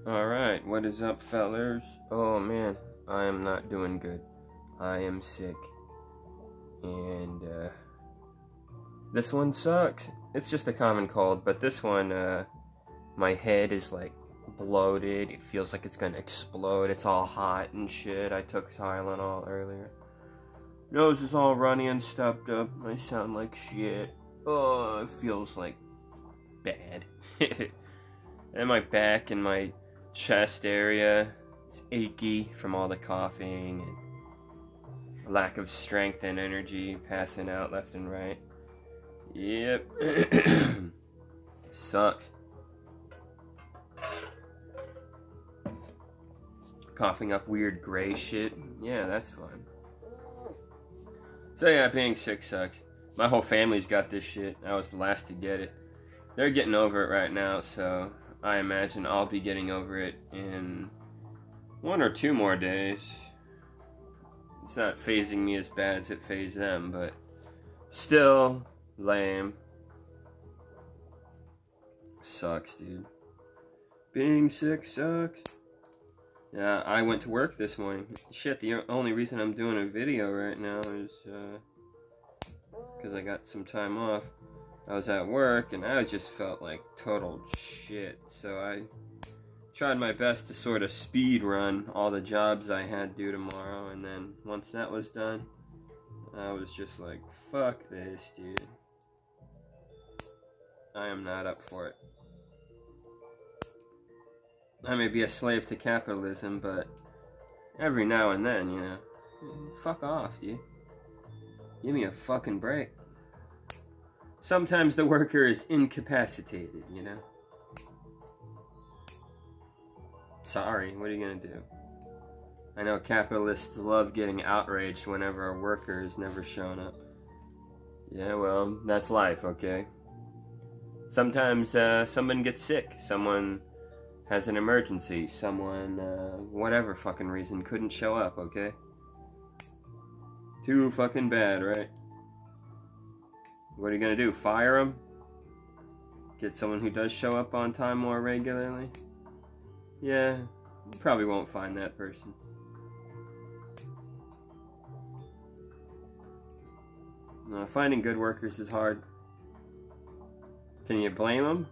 Alright, what is up, fellers? Oh man, I am not doing good. I am sick. And, this one sucks. It's just a common cold, but this one, my head is like bloated. It feels like it's gonna explode. It's all hot and shit. I took Tylenol earlier. Nose is all runny and stuffed up. I sound like shit. Oh, it feels like bad. And my back and my chest area is achy from all the coughing and lack of strength and energy, passing out left and right. Yep. Sucks. Coughing up weird gray shit. Yeah, that's fun. So yeah, being sick sucks. My whole family's got this shit. I was the last to get it. They're getting over it right now, so I imagine I'll be getting over it in 1 or 2 more days. It's not phasing me as bad as it phased them, but still lame. Sucks, dude. Being sick sucks. Yeah, I went to work this morning. Shit, the only reason I'm doing a video right now is because I got some time off. I was at work and I just felt like total shit, so I tried my best to sort of speed run all the jobs I had due tomorrow, and then once that was done, I was just like, fuck this, dude. I am not up for it. I may be a slave to capitalism, but every now and then, you know, fuck off, dude. Give me a fucking break. Sometimes the worker is incapacitated, you know? Sorry, what are you gonna do? I know capitalists love getting outraged whenever a worker is never shown up. Yeah, well, that's life, okay? Sometimes someone gets sick, someone has an emergency, someone, whatever fucking reason, couldn't show up, okay? Too fucking bad, right? What are you gonna do, fire them? Get someone who does show up on time more regularly? Yeah, you probably won't find that person. No, finding good workers is hard. Can you blame them?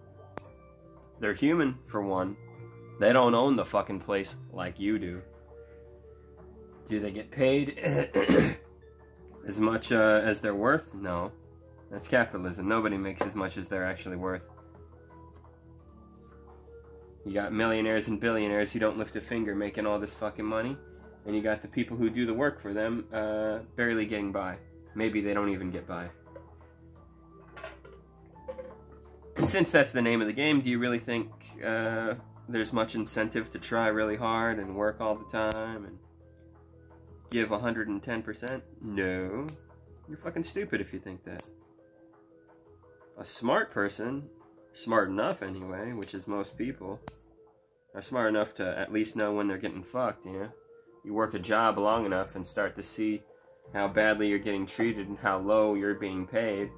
They're human, for one. They don't own the fucking place like you do. Do they get paid as much as they're worth? No. That's capitalism. Nobody makes as much as they're actually worth. You got millionaires and billionaires who don't lift a finger making all this fucking money. And you got the people who do the work for them barely getting by. Maybe they don't even get by. And since that's the name of the game, do you really think there's much incentive to try really hard and work all the time and give 110%? No. You're fucking stupid if you think that. A smart person, smart enough anyway, which is most people, are smart enough to at least know when they're getting fucked, you know? You work a job long enough and start to see how badly you're getting treated and how low you're being paid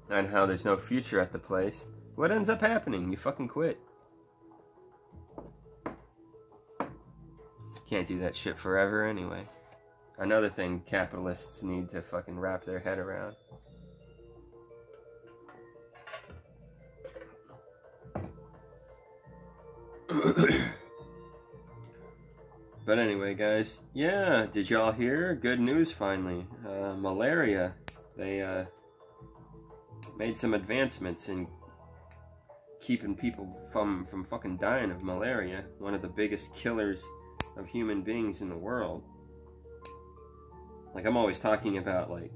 and how there's no future at the place. What ends up happening? You fucking quit. Can't do that shit forever anyway. Another thing capitalists need to fucking wrap their head around. But anyway, guys, yeah, did y'all hear? Good news finally. Malaria. They made some advancements in keeping people from fucking dying of malaria. One of the biggest killers of human beings in the world. Like, I'm always talking about, like,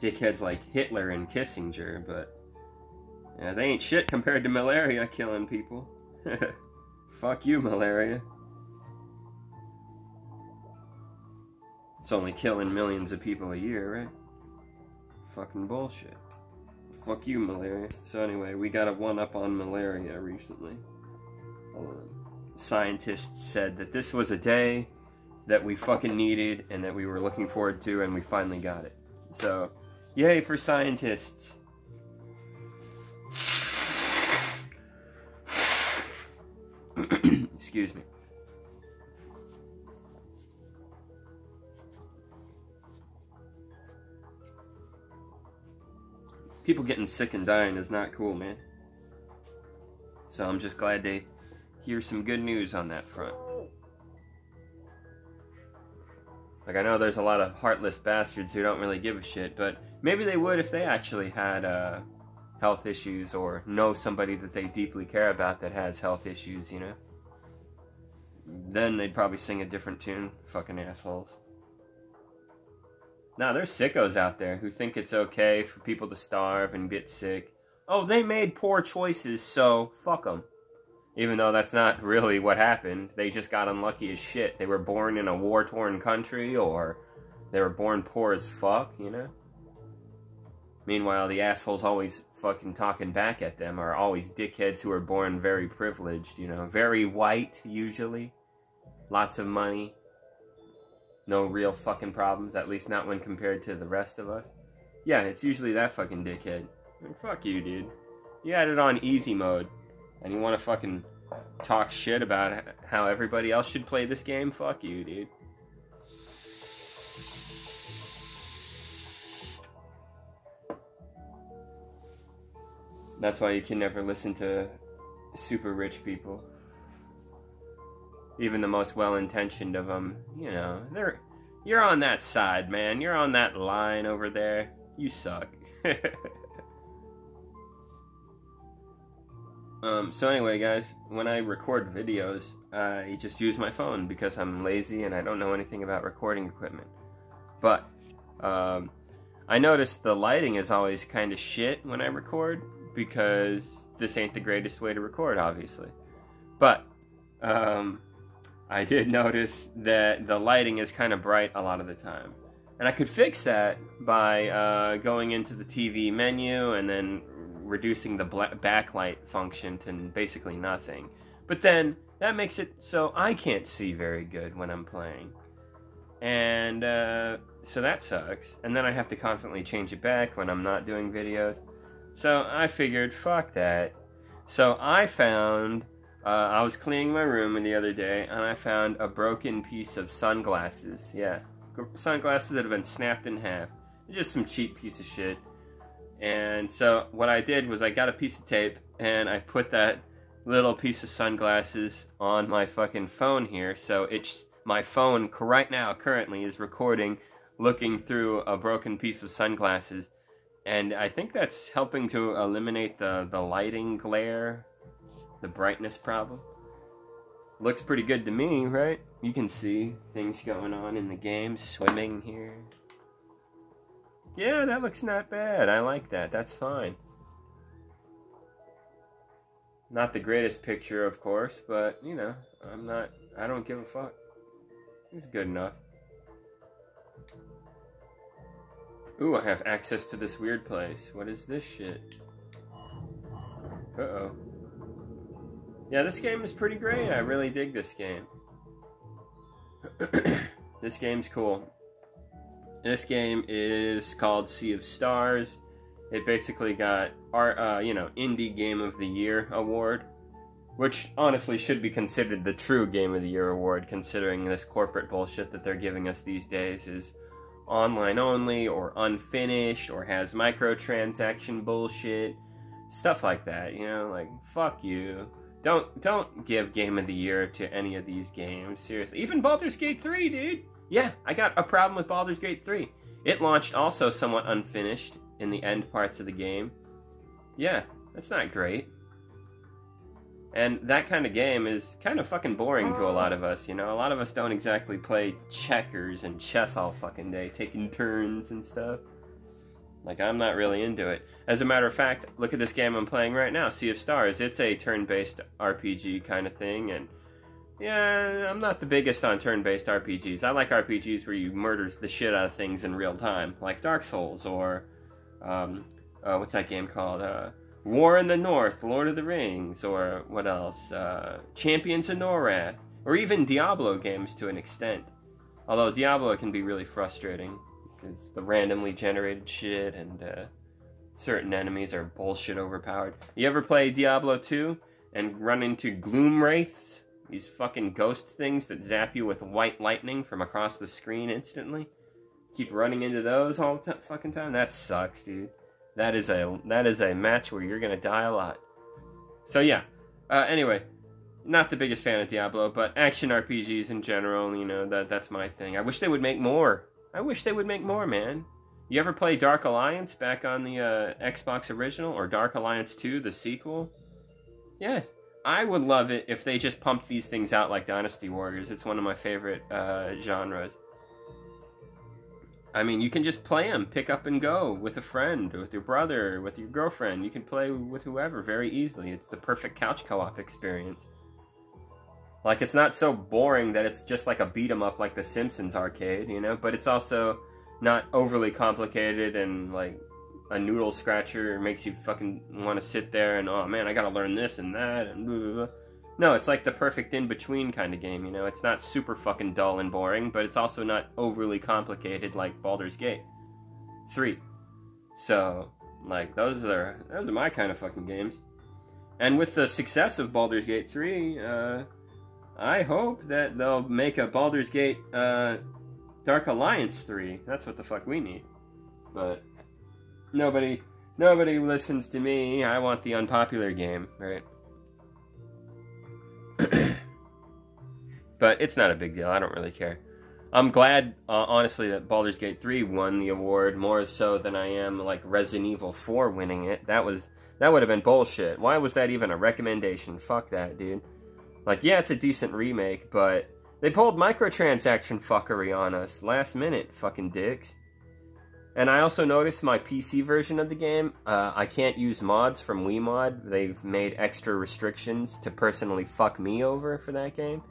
dickheads like Hitler and Kissinger, but yeah, they ain't shit compared to malaria killing people. Fuck you, malaria. It's only killing millions of people a year, right? Fucking bullshit. Fuck you, malaria. So anyway, we got a one-up on malaria recently. Scientists said that this was a day that we fucking needed and that we were looking forward to, and we finally got it. So, yay for scientists. Excuse me. People getting sick and dying is not cool, man. So I'm just glad to hear some good news on that front. Like, I know there's a lot of heartless bastards who don't really give a shit, but maybe they would if they actually had health issues or know somebody that they deeply care about that has health issues, you know? Then they'd probably sing a different tune. Fucking assholes. Now, there's sickos out there who think it's okay for people to starve and get sick. Oh, they made poor choices, so fuck them. Even though that's not really what happened. They just got unlucky as shit. They were born in a war-torn country, or they were born poor as fuck, you know? Meanwhile, the assholes always fucking talking back at them are always dickheads who are born very privileged, you know? Very white, usually. Lots of money. No real fucking problems, at least not when compared to the rest of us. Yeah, it's usually that fucking dickhead. I mean, fuck you, dude. You had it on easy mode, and you want to fucking talk shit about how everybody else should play this game? Fuck you, dude. That's why you can never listen to super rich people. Even the most well-intentioned of them, you know, you're on that side, man. You're on that line over there. You suck. So anyway, guys, when I record videos, I just use my phone because I'm lazy and I don't know anything about recording equipment. But, I noticed the lighting is always kind of shit when I record because this ain't the greatest way to record, obviously. But, I did notice that the lighting is kind of bright a lot of the time. And I could fix that by going into the TV menu and then reducing the backlight function to basically nothing. But then, that makes it so I can't see very good when I'm playing. And so that sucks. And then I have to constantly change it back when I'm not doing videos. So I figured, fuck that. So I found... I was cleaning my room the other day, and I found a broken piece of sunglasses. Yeah, sunglasses that have been snapped in half. Just some cheap piece of shit. And so what I did was I got a piece of tape, and I put that little piece of sunglasses on my fucking phone here. So my phone right now currently is recording, looking through a broken piece of sunglasses. And I think that's helping to eliminate the lighting glare. The brightness problem. Looks pretty good to me, right? You can see things going on in the game, swimming here. Yeah, that looks not bad. I like that. That's fine. Not the greatest picture, of course, but, you know, I don't give a fuck. It's good enough. Ooh, I have access to this weird place. What is this shit? Uh-oh. Yeah, this game is pretty great. I really dig this game. This game's cool. This game is called Sea of Stars. It basically got our, Indie Game of the Year award, which honestly should be considered the true Game of the Year award, considering this corporate bullshit that they're giving us these days is online only, or unfinished, or has microtransaction bullshit, stuff like that. You know, like fuck you. Don't give Game of the Year to any of these games, seriously. Even Baldur's Gate 3, dude! Yeah, I got a problem with Baldur's Gate 3. It launched also somewhat unfinished in the end parts of the game. Yeah, that's not great. And that kind of game is kind of fucking boring to a lot of us, you know? A lot of us don't exactly play checkers and chess all fucking day, taking turns and stuff. Like, I'm not really into it. As a matter of fact, look at this game I'm playing right now, Sea of Stars. It's a turn-based RPG kind of thing, and yeah, I'm not the biggest on turn-based RPGs. I like RPGs where you murder the shit out of things in real time, like Dark Souls, or, what's that game called? War in the North, Lord of the Rings, or what else? Champions of Norath, or even Diablo games to an extent. Although Diablo can be really frustrating. It's the randomly generated shit, and certain enemies are bullshit overpowered. You ever play Diablo 2? and run into gloom wraiths, these fucking ghost things that zap you with white lightning from across the screen instantly. Keep running into those all the fucking time. That sucks, dude. That is a match where you're gonna die a lot. So yeah. Anyway, not the biggest fan of Diablo, but action RPGs in general, you know, that's my thing. I wish they would make more. I wish they would make more, man. You ever play Dark Alliance back on the Xbox original, or Dark Alliance 2, the sequel? Yeah, I would love it if they just pumped these things out like Dynasty Warriors. It's one of my favorite genres. I mean, you can just play them, pick up and go with a friend, with your brother, with your girlfriend. You can play with whoever very easily. It's the perfect couch co-op experience. Like, it's not so boring that it's just like a beat-em-up like the Simpsons arcade, you know? But it's also not overly complicated and, like, a noodle scratcher makes you fucking want to sit there and, oh man, I gotta learn this and that and blah, blah, blah. No, it's like the perfect in-between kind of game, you know? It's not super fucking dull and boring, but it's also not overly complicated like Baldur's Gate 3. So, like, those are my kind of fucking games. And with the success of Baldur's Gate 3, I hope that they'll make a Baldur's Gate Dark Alliance 3. That's what the fuck we need. But nobody listens to me. I want the unpopular game, right? But it's not a big deal. I don't really care. I'm glad, honestly, that Baldur's Gate 3 won the award more so than I am like Resident Evil 4 winning it. That would have been bullshit. Why was that even a recommendation? Fuck that, dude. Like, yeah, it's a decent remake, but they pulled microtransaction fuckery on us last minute, fucking dicks. And I also noticed my PC version of the game, I can't use mods from WeMod. They've made extra restrictions to personally fuck me over for that game.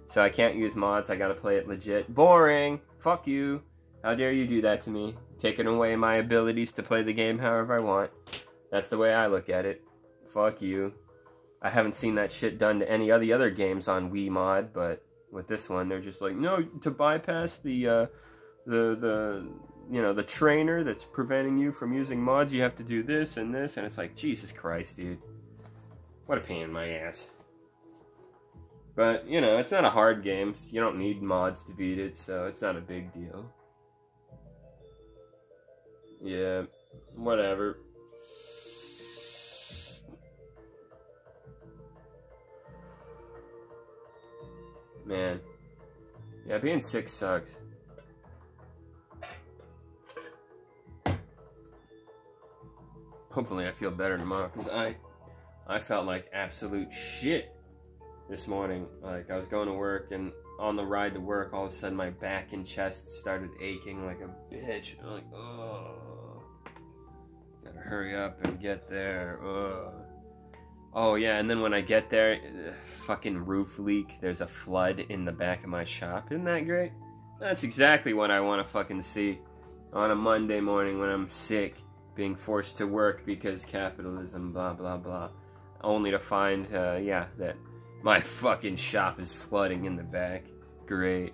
So I can't use mods, I gotta play it legit. Boring! Fuck you! How dare you do that to me? Taking away my abilities to play the game however I want. That's the way I look at it. Fuck you. I haven't seen that shit done to any of the other games on WeMod, but with this one, they're just like, no, to bypass the you know, the trainer that's preventing you from using mods, you have to do this, and it's like, Jesus Christ, dude. What a pain in my ass. But, you know, it's not a hard game. You don't need mods to beat it, so it's not a big deal. Yeah, whatever. Man. Yeah, being sick sucks. Hopefully I feel better tomorrow, because I felt like absolute shit this morning. Like, I was going to work, and on the ride to work, all of a sudden my back and chest started aching like a bitch. I'm like, oh, gotta hurry up and get there. Oh yeah, and then when I get there, fucking roof leak. There's a flood in the back of my shop. Isn't that great? That's exactly what I want to fucking see on a Monday morning when I'm sick, being forced to work because capitalism, blah blah blah, only to find, yeah, that my fucking shop is flooding in the back. Great.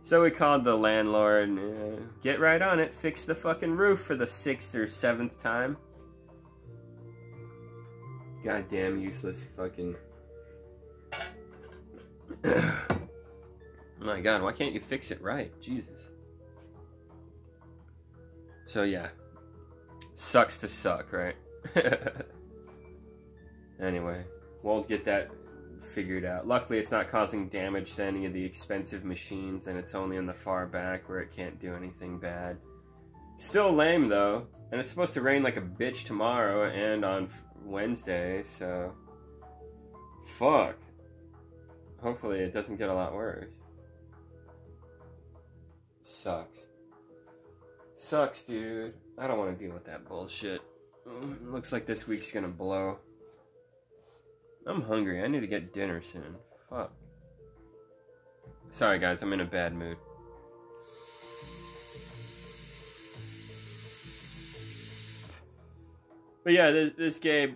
So we called the landlord, get right on it, fix the fucking roof for the 6th or 7th time. Goddamn useless fucking... My god, why can't you fix it right? Jesus. So yeah. Sucks to suck, right? Anyway, we'll get that figured out. Luckily, it's not causing damage to any of the expensive machines, and it's only in the far back where it can't do anything bad. Still lame, though. And it's supposed to rain like a bitch tomorrow and on Wednesday, so... Fuck. Hopefully it doesn't get a lot worse. Sucks. Sucks, dude. I don't want to deal with that bullshit. Looks like this week's gonna blow. I'm hungry. I need to get dinner soon. Fuck. Sorry, guys. I'm in a bad mood. But yeah, this game,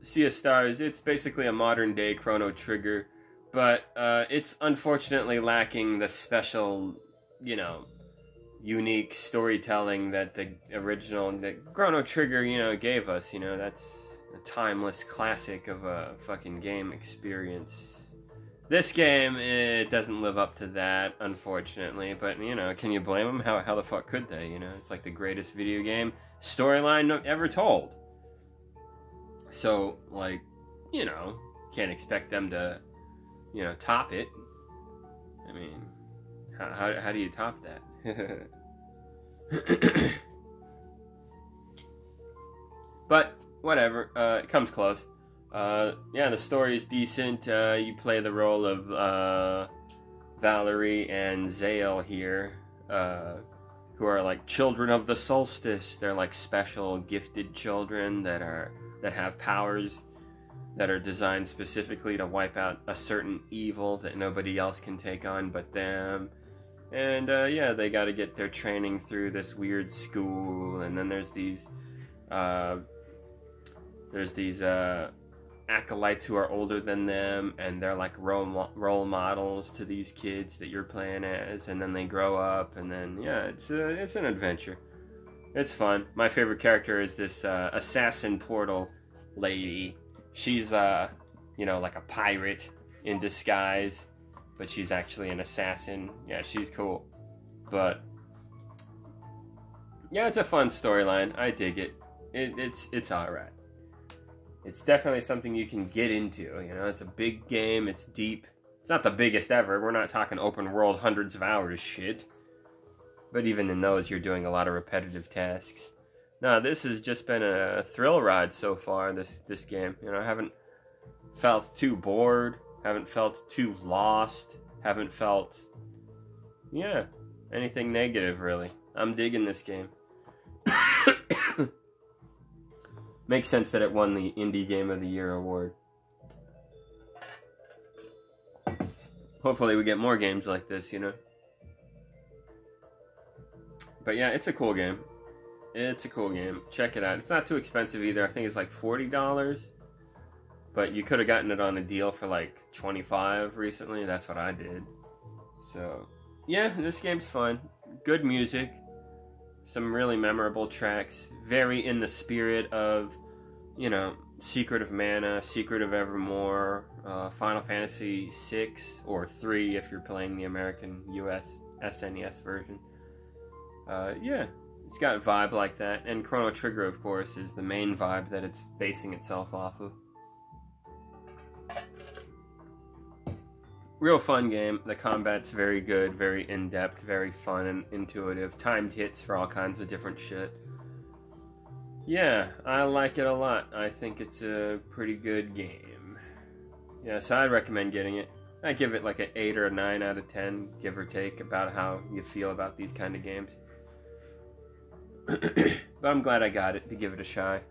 Sea of Stars, it's basically a modern-day Chrono Trigger, but it's unfortunately lacking the special, you know, unique storytelling that the original, the Chrono Trigger, you know, gave us. You know, that's a timeless classic of a fucking game experience. This game, it doesn't live up to that, unfortunately, but, you know, can you blame them? How the fuck could they, you know? It's like the greatest video game storyline ever told. So, like, you know, can't expect them to, you know, top it. I mean, how do you top that? But, whatever, it comes close. Yeah, the story is decent. You play the role of Valerie and Zale here, who are like children of the solstice. They're like special, gifted children that have powers that are designed specifically to wipe out a certain evil that nobody else can take on but them. And yeah, they got to get their training through this weird school, and then there's these acolytes who are older than them, and they're like role models to these kids that you're playing as, and then they grow up, and then yeah, it's an adventure. It's fun. My favorite character is this assassin portal lady. She's you know, like a pirate in disguise, but she's actually an assassin. Yeah, she's cool. But yeah, it's a fun storyline. I dig it. It's alright. It's definitely something you can get into, you know, it's a big game, it's deep. It's not the biggest ever, we're not talking open world hundreds of hours shit. But even in those, you're doing a lot of repetitive tasks. No, this has just been a thrill ride so far, this game. You know, I haven't felt too bored, haven't felt too lost, haven't felt, yeah, anything negative really. I'm digging this game. Makes sense that it won the Indie Game of the Year award. Hopefully we get more games like this, you know. But yeah, it's a cool game. It's a cool game. Check it out. It's not too expensive either. I think it's like $40. But you could have gotten it on a deal for like $25 recently. That's what I did. So, yeah, this game's fun. Good music. Some really memorable tracks. Very in the spirit of, you know, Secret of Mana, Secret of Evermore, Final Fantasy 6 or 3 if you're playing the American US SNES version. Yeah, it's got a vibe like that. And Chrono Trigger, of course, is the main vibe that it's basing itself off of. Real fun game. The combat's very good, very in-depth, very fun and intuitive. Timed hits for all kinds of different shit. Yeah, I like it a lot. I think it's a pretty good game. Yeah, so I'd recommend getting it. I'd give it like an 8 or a 9 out of 10, give or take, about how you feel about these kind of games. But I'm glad I got it to give it a try.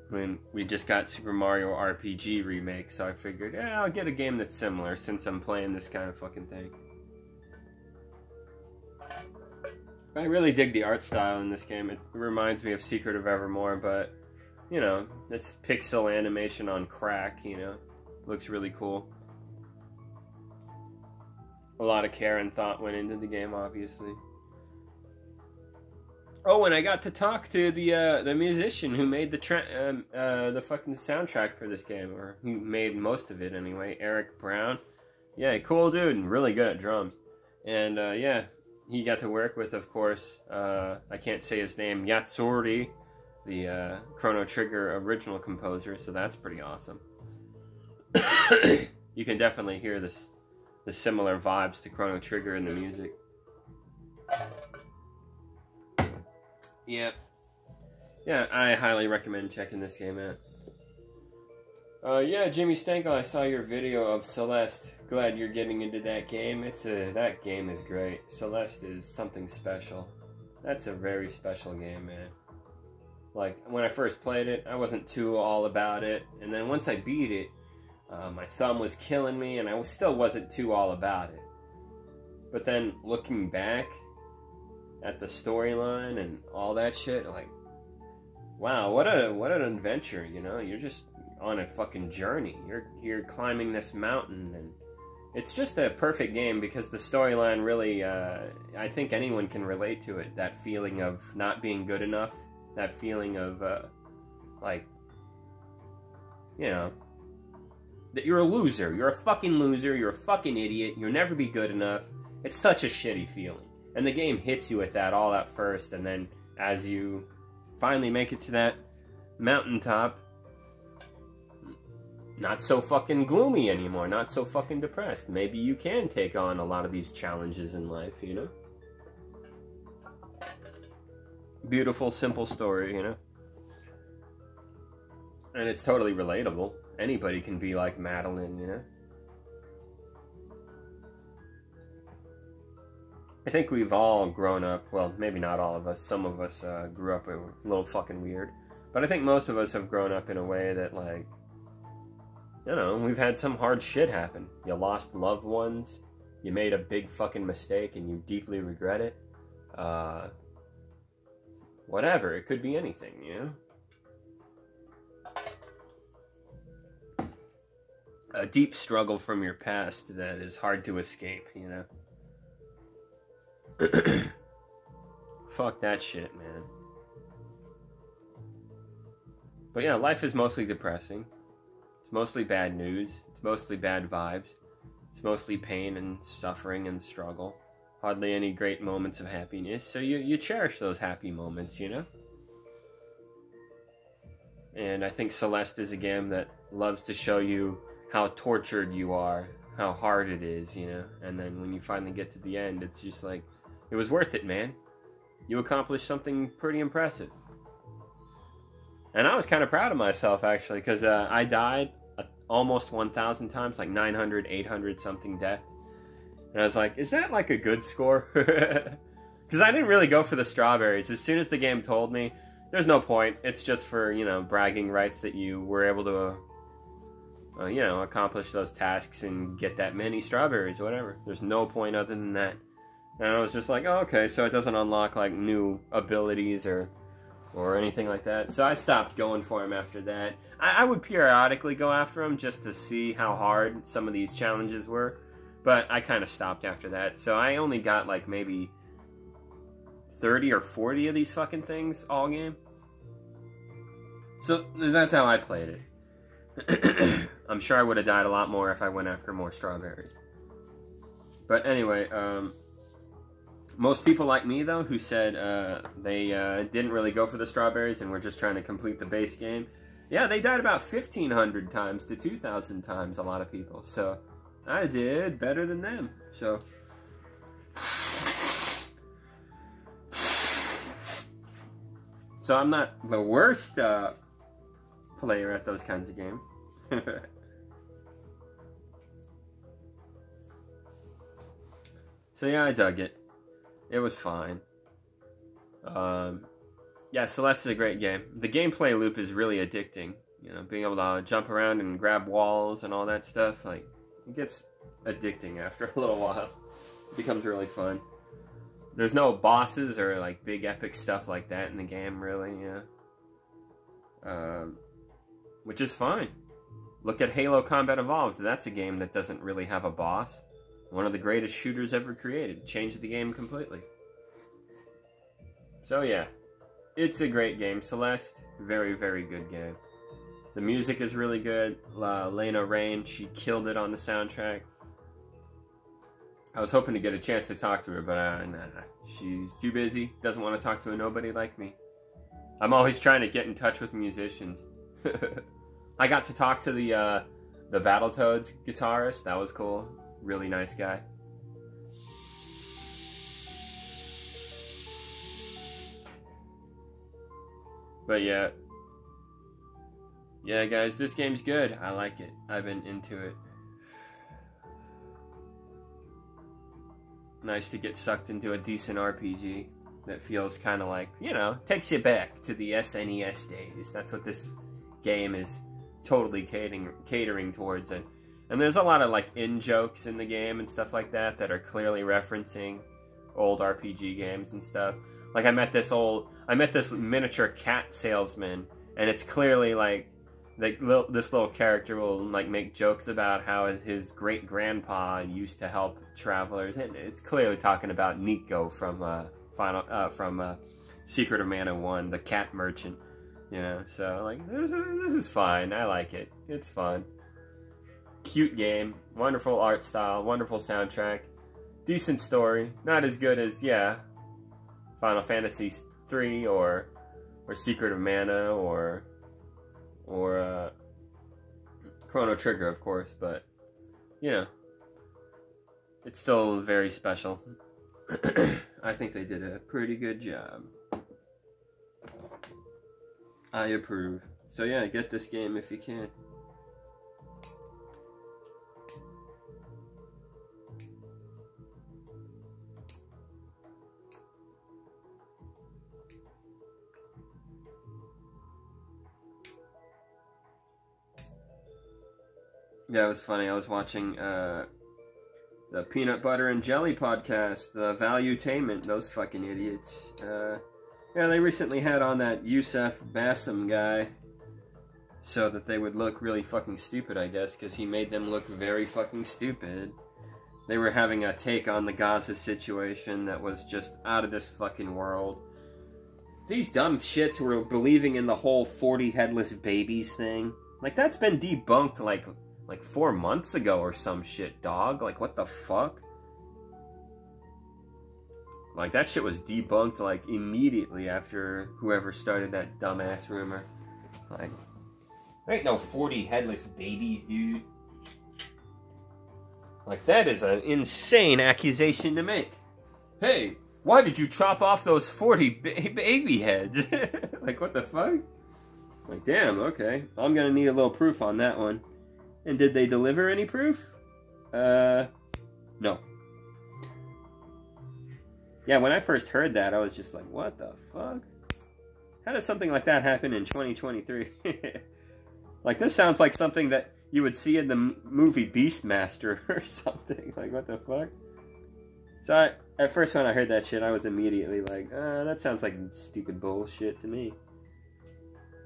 When we just got Super Mario RPG remake, so I figured, yeah, I'll get a game that's similar since I'm playing this kind of fucking thing. I really dig the art style in this game. It reminds me of Secret of Evermore, but, you know, it's pixel animation on crack, you know. Looks really cool. A lot of care and thought went into the game, obviously. Oh, and I got to talk to the musician who made the fucking soundtrack for this game, or who made most of it anyway, Eric Brown. Yeah, cool dude, and really good at drums. And yeah, he got to work with, of course, I can't say his name, Yatsuri, the Chrono Trigger original composer, so that's pretty awesome. You can definitely hear the similar vibes to Chrono Trigger in the music. Yep. Yeah, I highly recommend checking this game out. Yeah, Jimmy Stankel, I saw your video of Celeste. Glad you're getting into that game. That game is great. Celeste is something special. That's a very special game, man. Like, when I first played it, I wasn't too all about it. And then once I beat it, my thumb was killing me, and I still wasn't too all about it. But then, looking back at the storyline and all that shit, like, wow, what an adventure, you know? You're just on a fucking journey. You're climbing this mountain, and it's just a perfect game because the storyline really, I think anyone can relate to it. That feeling of not being good enough, that feeling of Like, you know, that you're a loser. You're a fucking loser. You're a fucking idiot. You'll never be good enough. It's such a shitty feeling. And the game hits you with that all at first, and then as you finally make it to that mountaintop, not so fucking gloomy anymore, not so fucking depressed. Maybe you can take on a lot of these challenges in life, you know? Beautiful, simple story, you know? And it's totally relatable. Anybody can be like Madeline, you know? I think we've all grown up, well, maybe not all of us, some of us grew up a little fucking weird, but I think most of us have grown up in a way that, like, you know, we've had some hard shit happen. You lost loved ones, you made a big fucking mistake and you deeply regret it. Whatever, it could be anything, you know? A deep struggle from your past that is hard to escape, you know? Fuck that shit, man. But yeah, life is mostly depressing. It's mostly bad news. It's mostly bad vibes. It's mostly pain and suffering and struggle. Hardly any great moments of happiness. So you cherish those happy moments, you know? And I think Celeste is a game that loves to show you how tortured you are, how hard it is, you know? And then when you finally get to the end, it's just like, it was worth it, man. You accomplished something pretty impressive. And I was kind of proud of myself, actually, because I died almost 1,000 times, like 900, 800 something deaths. And I was like, is that like a good score? Because I didn't really go for the strawberries. As soon as the game told me, there's no point. It's just for, you know, bragging rights that you were able to, you know, accomplish those tasks and get that many strawberries, whatever. There's no point other than that. And I was just like, oh, okay, so it doesn't unlock, like, new abilities or anything like that. So I stopped going for him after that. I would periodically go after him just to see how hard some of these challenges were. But I kind of stopped after that. So I only got, like, maybe 30 or 40 of these fucking things all game. So that's how I played it. I'm sure I would have died a lot more if I went after more strawberries. But anyway, most people like me, though, who said they didn't really go for the strawberries and were just trying to complete the base game, yeah, they died about 1,500 times to 2,000 times, a lot of people. So I did better than them. So I'm not the worst player at those kinds of games. So yeah, I dug it. It was fine. Yeah, Celeste is a great game. The gameplay loop is really addicting. You know, being able to jump around and grab walls and all that stuff, like, it gets addicting after a little while. It becomes really fun. There's no bosses or, like, big epic stuff like that in the game, really, yeah. Which is fine. Look at Halo Combat Evolved. That's a game that doesn't really have a boss. One of the greatest shooters ever created. Changed the game completely. So yeah, it's a great game. Celeste, very, very good game. The music is really good. Lena Raine, she killed it on the soundtrack. I was hoping to get a chance to talk to her, but nah, she's too busy. Doesn't want to talk to a nobody like me. I'm always trying to get in touch with musicians. I got to talk to the Battletoads guitarist. That was cool. Really nice guy. But yeah. Yeah, guys, this game's good. I like it. I've been into it. Nice to get sucked into a decent RPG that feels kind of like, you know, takes you back to the SNES days. That's what this game is totally catering towards. And there's a lot of, like, in-jokes in the game and stuff like that that are clearly referencing old RPG games and stuff. Like, I met this miniature cat salesman, and it's clearly, like, this little character will, like, make jokes about how his great-grandpa used to help travelers. And it's clearly talking about Nico from Secret of Mana 1, the cat merchant. You know, so, like, this is fine. I like it. It's fun. Cute game. Wonderful art style. Wonderful soundtrack. Decent story. Not as good as, yeah, Final Fantasy 3 or Secret of Mana or Chrono Trigger, of course, but, you know, it's still very special. I think they did a pretty good job. I approve. So yeah, get this game if you can. Yeah, it was funny. I was watching the Peanut Butter and Jelly podcast, the Valuetainment, those fucking idiots. Yeah, they recently had on that Yusuf Bassem guy so that they would look really fucking stupid, I guess, because he made them look very fucking stupid. They were having a take on the Gaza situation that was just out of this fucking world. These dumb shits were believing in the whole 40 headless babies thing. Like, that's been debunked, like 4 months ago or some shit, dog. Like, what the fuck? Like, that shit was debunked, like, immediately after whoever started that dumbass rumor. Like, there ain't no 40 headless babies, dude. Like, that is an insane accusation to make. Hey, why did you chop off those 40 baby heads? Like, what the fuck? Like, damn, okay. I'm gonna need a little proof on that one. And did they deliver any proof? No. Yeah, when I first heard that, I was just like, what the fuck? How does something like that happen in 2023? Like, this sounds like something that you would see in the movie Beastmaster or something. Like, what the fuck? So, at first when I heard that shit, I was immediately like, that sounds like stupid bullshit to me.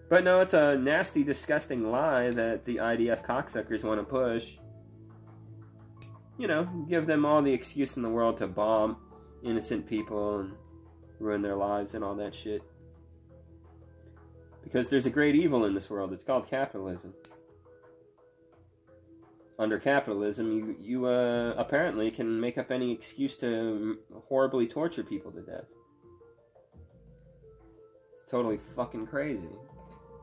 But no, it's a nasty, disgusting lie that the IDF cocksuckers want to push. You know, give them all the excuse in the world to bomb innocent people and ruin their lives and all that shit. Because there's a great evil in this world. It's called capitalism. Under capitalism, you apparently can make up any excuse to horribly torture people to death. It's totally fucking crazy.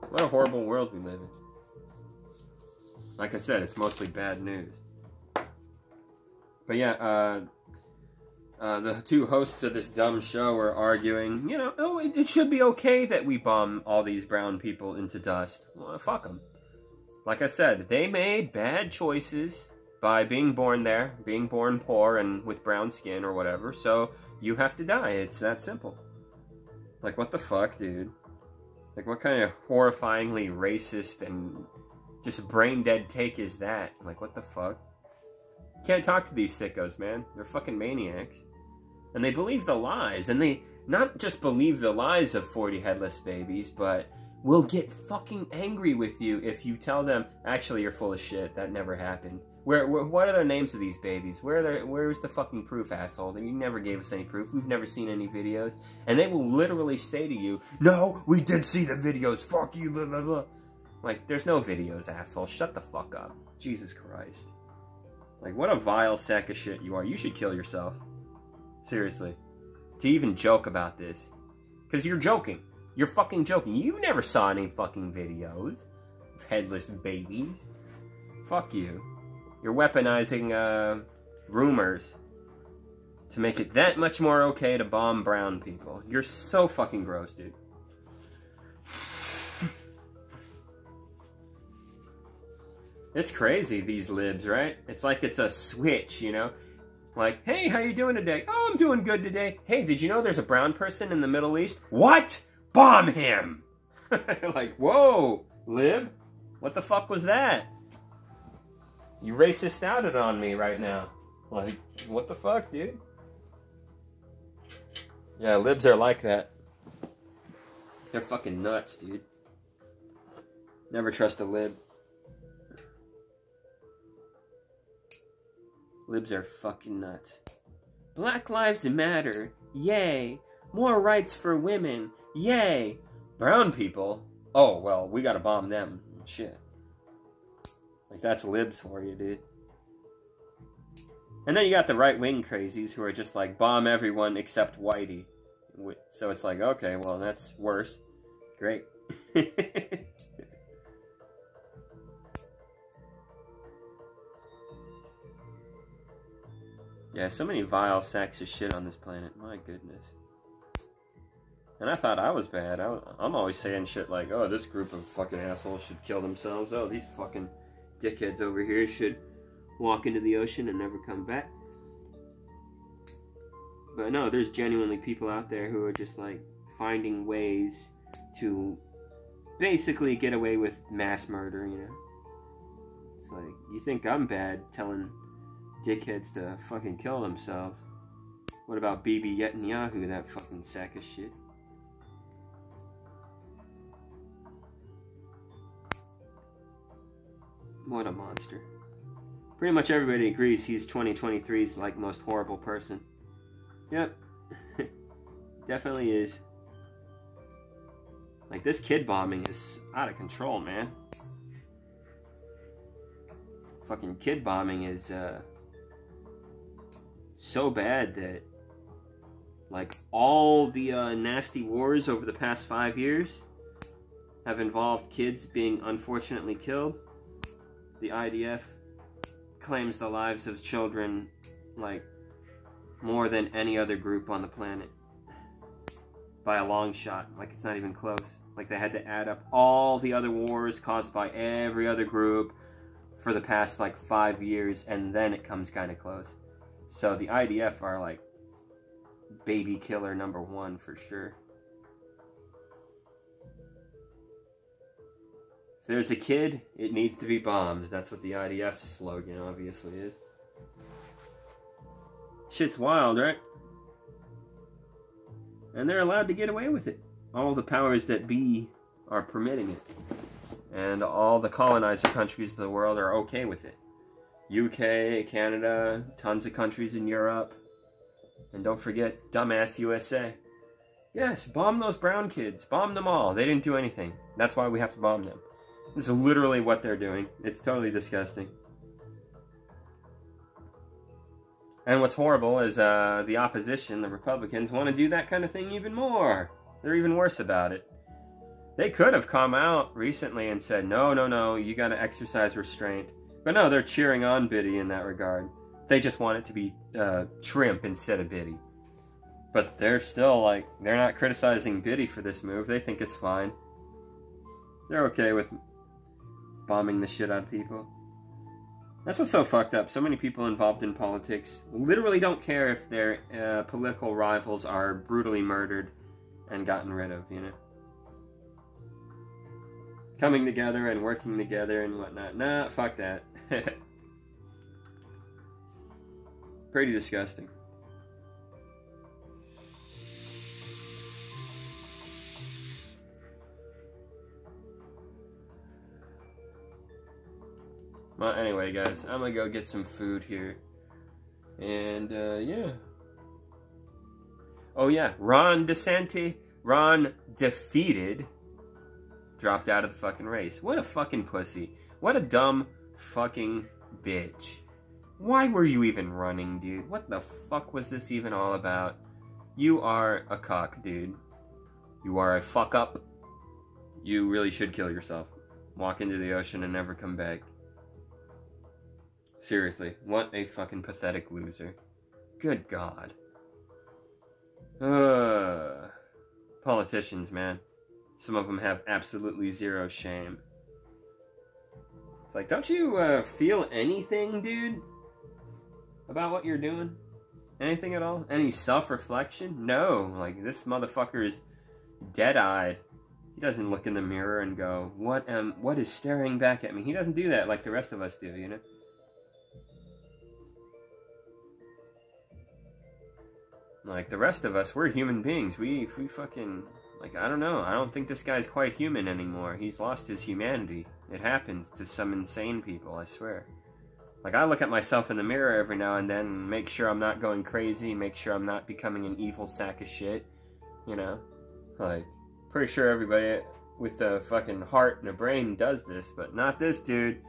What a horrible world we live in. Like I said, it's mostly bad news. But yeah, the two hosts of this dumb show are arguing, you know, oh, it should be okay that we bomb all these brown people into dust. Well, fuck them. Like I said, they made bad choices by being born there, being born poor and with brown skin or whatever, so you have to die. It's that simple. Like, what the fuck, dude? Like, what kind of horrifyingly racist and just brain-dead take is that? Like, what the fuck? You can't talk to these sickos, man. They're fucking maniacs. And they believe the lies. And they not just believe the lies of 40 headless babies, but will get fucking angry with you if you tell them, actually, you're full of shit. That never happened. What are the names of these babies? Where's the fucking proof, asshole? You never gave us any proof. We've never seen any videos. And they will literally say to you, no, we did see the videos. Fuck you, blah, blah, blah. Like, there's no videos, asshole. Shut the fuck up. Jesus Christ. Like, what a vile sack of shit you are. You should kill yourself. Seriously. To even joke about this. Because you're joking. You're fucking joking. You never saw any fucking videos of headless babies. Fuck you. You're weaponizing rumors to make it that much more okay to bomb brown people. You're so fucking gross, dude. It's crazy, these libs, right? It's like it's a switch, you know? Like, hey, how you doing today? Oh, I'm doing good today. Hey, did you know there's a brown person in the Middle East? What? Bomb him! Like, whoa, lib? What the fuck was that? You racist outed on me right now. Like, what the fuck, dude? Yeah, libs are like that. They're fucking nuts, dude. Never trust a lib. Libs are fucking nuts. Black Lives Matter. Yay. More rights for women. Yay. Brown people. oh, well, we gotta bomb them. Shit. Like, that's libs for you, dude. And then you got the right-wing crazies who are just like, bomb everyone except Whitey. So it's like, okay, well, that's worse. Great. Yeah, so many vile sacks of shit on this planet. My goodness. And I thought I was bad. I'm always saying shit like, oh, this group of fucking assholes should kill themselves. Oh, these fucking dickheads over here should walk into the ocean and never come back. But no, there's genuinely people out there who are just like finding ways to basically get away with mass murder, you know? It's like, you think I'm bad telling dickheads to fucking kill themselves? What about Bibi Netanyahu, that fucking sack of shit? What a monster. Pretty much everybody agrees he's 2023's like most horrible person. Yep. Definitely is. Like, this kid bombing is out of control, man. Fucking kid bombing is so bad that like all the nasty wars over the past 5 years have involved kids being unfortunately killed. The IDF claims the lives of children like more than any other group on the planet. By a long shot. Like, it's not even close. Like, they had to add up all the other wars caused by every other group for the past like 5 years, and then it comes kind of close. So the IDF are like baby killer #1 for sure. If there's a kid, it needs to be bombed. That's what the IDF slogan obviously is. Shit's wild, right? And they're allowed to get away with it. All the powers that be are permitting it. And all the colonizer countries of the world are okay with it. UK, Canada, tons of countries in Europe. And don't forget, dumbass USA. Yes, bomb those brown kids. Bomb them all. They didn't do anything. That's why we have to bomb them. This is literally what they're doing. It's totally disgusting. And what's horrible is the opposition, the Republicans, want to do that kind of thing even more. They're even worse about it. They could have come out recently and said, no, no, no, you got to exercise restraint. But no, they're cheering on Biddy in that regard. They just want it to be Shrimp instead of Biddy. But they're still like, they're not criticizing Biddy for this move. They think it's fine. They're okay with bombing the shit out of people. That's what's so fucked up. So many people involved in politics literally don't care if their political rivals are brutally murdered and gotten rid of, you know? Coming together and working together and whatnot. Nah, fuck that. Pretty disgusting. Well, anyway, guys, I'm gonna go get some food here. And, yeah. Oh, yeah, Ron defeated, dropped out of the fucking race. What a fucking pussy. What a dumb fucking bitch. Why were you even running, dude? What the fuck was this even all about? You are a cock, dude. You are a fuck up. You really should kill yourself. Walk into the ocean and never come back. Seriously, what a fucking pathetic loser. Good God. Politicians, man. Some of them have absolutely zero shame. It's like, don't you feel anything, dude? About what you're doing? Anything at all? Any self-reflection? No. Like, this motherfucker is dead-eyed. He doesn't look in the mirror and go, what is staring back at me? He doesn't do that like the rest of us do, you know? Like, the rest of us, we're human beings. We fucking, like, I don't know. I don't think this guy's quite human anymore. He's lost his humanity. It happens to some insane people, I swear. Like, I look at myself in the mirror every now and then, make sure I'm not going crazy, make sure I'm not becoming an evil sack of shit, you know? Like, pretty sure everybody with a fucking heart and a brain does this, but not this dude.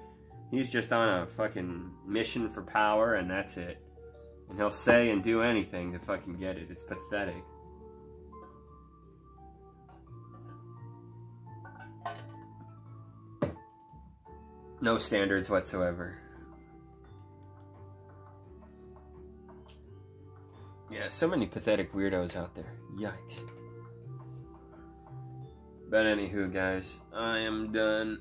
He's just on a fucking mission for power, and that's it. And he'll say and do anything to fucking get it. It's pathetic. No standards whatsoever. Yeah, so many pathetic weirdos out there. Yikes. But anywho, guys, I am done.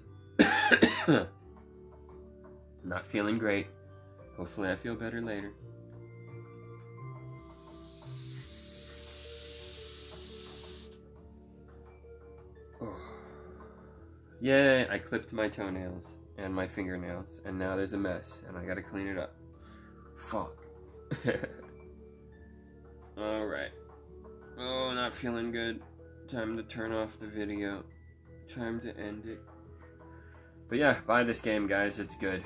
Not feeling great. Hopefully I feel better later. Oh. Yay, I clipped my toenails and my fingernails, and now there's a mess, and I gotta clean it up. Fuck. Alright. Oh, not feeling good. Time to turn off the video. Time to end it. But yeah, buy this game, guys. It's good.